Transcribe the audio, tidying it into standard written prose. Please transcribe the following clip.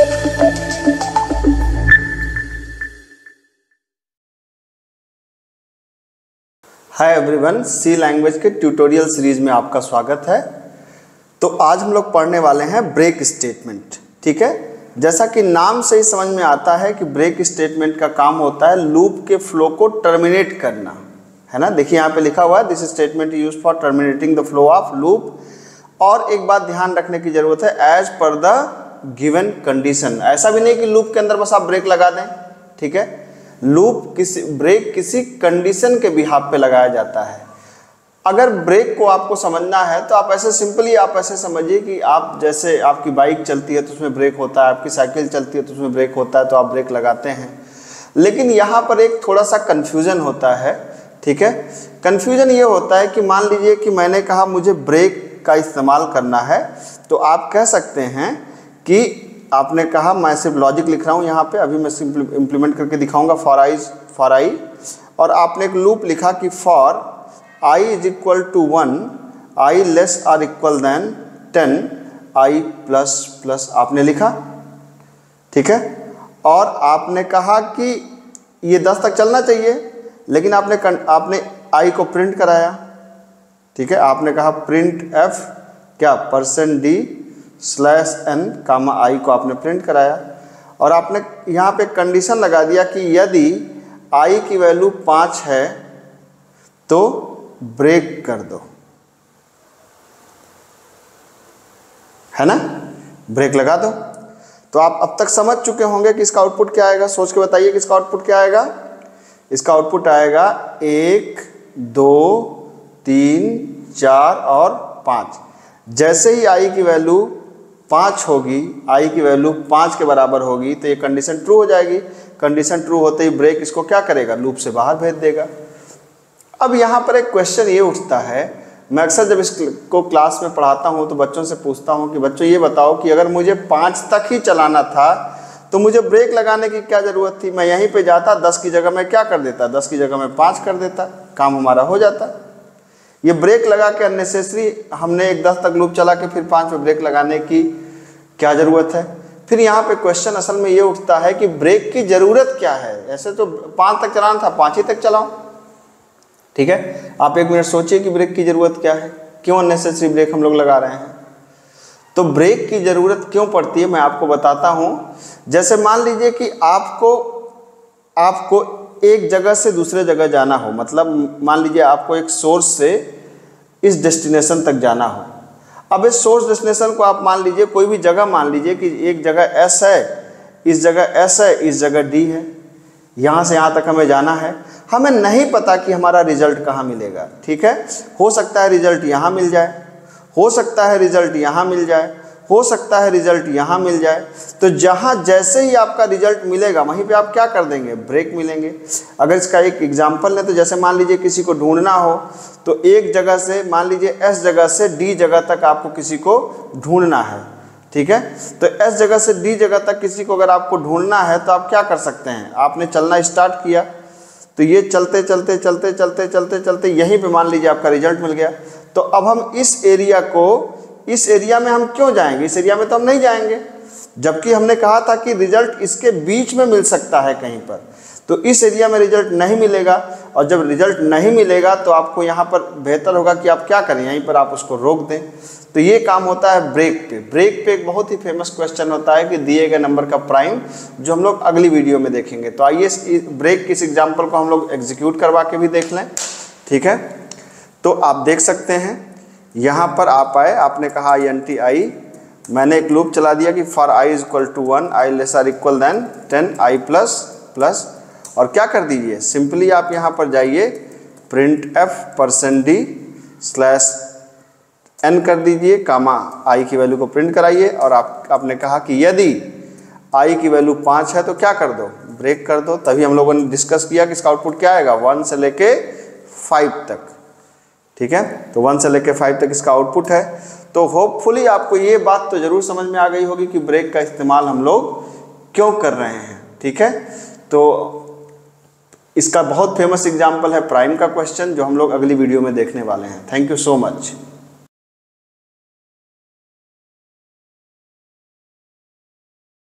Hi everyone, सी language के tutorial series में आपका स्वागत है। तो आज हम लोग पढ़ने वाले हैं ब्रेक स्टेटमेंट। ठीक है, जैसा कि नाम से ही समझ में आता है कि ब्रेक स्टेटमेंट का काम होता है लूप के फ्लो को टर्मिनेट करना, है ना। देखिए यहाँ पे लिखा हुआ है, this statement used for terminating the flow of loop. और एक बात ध्यान रखने की जरूरत है, as per the given condition. ऐसा भी नहीं कि लूप के अंदर बस आप ब्रेक लगा दें। ठीक है, लूप ब्रेक किसी कंडीशन के बिहाफ पे लगाया जाता है। अगर ब्रेक को आपको समझना है तो आप ऐसे सिंपली आप ऐसे समझिए कि आप जैसे आपकी बाइक चलती है तो उसमें ब्रेक होता है, आपकी साइकिल चलती है तो उसमें ब्रेक होता है, तो आप ब्रेक लगाते हैं। लेकिन यहाँ पर एक थोड़ा सा कन्फ्यूजन होता है। ठीक है, कन्फ्यूजन ये होता है कि मान लीजिए कि मैंने कहा मुझे ब्रेक का इस्तेमाल करना है, तो आप कह सकते हैं कि आपने कहा, मैं सिर्फ लॉजिक लिख रहा हूँ यहाँ पे, अभी मैं सिंपल इम्प्लीमेंट करके दिखाऊंगा फॉर आई। और आपने एक लूप लिखा कि for i is equal to 1, i less or equal than 10, i plus plus आपने लिखा। ठीक है, और आपने कहा कि ये 10 तक चलना चाहिए, लेकिन आपने i को प्रिंट कराया। ठीक है, आपने कहा प्रिंट f क्या %d /n कामा i को आपने प्रिंट कराया। और आपने यहाँ पे कंडीशन लगा दिया कि यदि i की वैल्यू 5 है तो ब्रेक कर दो, है ना, ब्रेक लगा दो। तो आप अब तक समझ चुके होंगे कि इसका आउटपुट क्या आएगा। सोच के बताइए कि इसका आउटपुट क्या आएगा। इसका आउटपुट आएगा 1, 2, 3, 4 और 5। जैसे ही i की वैल्यू 5 होगी, i की वैल्यू 5 के बराबर होगी, तो ये कंडीशन ट्रू हो जाएगी। कंडीशन ट्रू होते ही ब्रेक इसको क्या करेगा, लूप से बाहर भेज देगा। अब यहाँ पर एक क्वेश्चन ये उठता है, मैं अक्सर जब इसको क्लास में पढ़ाता हूँ तो बच्चों से पूछता हूँ कि बच्चों ये बताओ कि अगर मुझे 5 तक ही चलाना था तो मुझे ब्रेक लगाने की क्या ज़रूरत थी। मैं यहीं पे जाता, 10 की जगह मैं क्या कर देता, 10 की जगह मैं 5 कर देता, काम हमारा हो जाता। ये ब्रेक लगा के अननेसेसरी हमने एक 10 तक लूप चला के फिर 5 पे ब्रेक लगाने की क्या ज़रूरत है। फिर यहाँ पे क्वेश्चन असल में ये उठता है कि ब्रेक की ज़रूरत क्या है। ऐसे तो 5 तक चलाना था, 5 ही तक चलाओ। ठीक है, आप एक मिनट सोचिए कि ब्रेक की ज़रूरत क्या है, क्यों अननेसेसरी ब्रेक हम लोग लगा रहे हैं। तो ब्रेक की ज़रूरत क्यों पड़ती है मैं आपको बताता हूँ। जैसे मान लीजिए कि आपको एक जगह से दूसरे जगह जाना हो, मतलब मान लीजिए आपको एक सोर्स से इस डेस्टिनेशन तक जाना हो। अब इस सोर्स डेस्टिनेशन को आप मान लीजिए कोई भी जगह मान लीजिए कि एक जगह S है, इस जगह S है, इस जगह D है, यहाँ से यहाँ तक हमें जाना है। हमें नहीं पता कि हमारा रिजल्ट कहाँ मिलेगा। ठीक है, हो सकता है रिजल्ट यहाँ मिल जाए, हो सकता है रिजल्ट यहाँ मिल जाए, हो सकता है रिजल्ट यहाँ मिल जाए। तो जहाँ जैसे ही आपका रिजल्ट मिलेगा वहीं पे आप क्या कर देंगे, ब्रेक मिलेंगे। अगर इसका एक एग्जांपल लें तो जैसे मान लीजिए किसी को ढूंढना हो तो एक जगह से मान लीजिए S जगह से D जगह तक आपको किसी को ढूंढना है। ठीक है, तो S जगह से D जगह तक किसी को अगर आपको ढूंढना है तो आप क्या कर सकते हैं, आपने चलना स्टार्ट किया तो ये चलते चलते चलते चलते चलते चलते यहीं पे मान लीजिए आपका रिजल्ट मिल गया। तो अब हम इस एरिया में हम क्यों जाएंगे, इस एरिया में तो हम नहीं जाएंगे, जबकि हमने कहा था कि रिजल्ट इसके बीच में मिल सकता है कहीं पर। तो इस एरिया में रिजल्ट नहीं मिलेगा, और जब रिजल्ट नहीं मिलेगा तो आपको यहाँ पर बेहतर होगा कि आप क्या करें, यहीं पर आप उसको रोक दें। तो ये काम होता है ब्रेक पे। ब्रेक पे एक बहुत ही फेमस क्वेश्चन होता है कि दिए गए नंबर का प्राइम, जो हम लोग अगली वीडियो में देखेंगे। तो आइए ब्रेक की इस एग्जाम्पल को हम लोग एग्जीक्यूट करवा के भी देख लें। ठीक है, तो आप देख सकते हैं यहाँ पर आप आए, आपने कहा INT i, मैंने एक लूप चला दिया कि for i is equal to 1, i less or equal than 10, i plus plus. और क्या कर दीजिए, सिंपली आप यहाँ पर जाइए, प्रिंट f %d /n कर दीजिए, कामा i की वैल्यू को प्रिंट कराइए। और आपने कहा कि यदि i की वैल्यू 5 है तो क्या कर दो, ब्रेक कर दो। तभी हम लोगों ने डिस्कस किया कि इसका आउटपुट क्या आएगा, 1 से लेके 5 तक। ठीक है, तो 1 से लेके 5 तक इसका आउटपुट है। तो होपफुली आपको ये बात तो ज़रूर समझ में आ गई होगी कि ब्रेक का इस्तेमाल हम लोग क्यों कर रहे हैं। ठीक है, तो इसका बहुत फेमस एग्जाम्पल है प्राइम का क्वेश्चन, जो हम लोग अगली वीडियो में देखने वाले हैं। Thank you so much.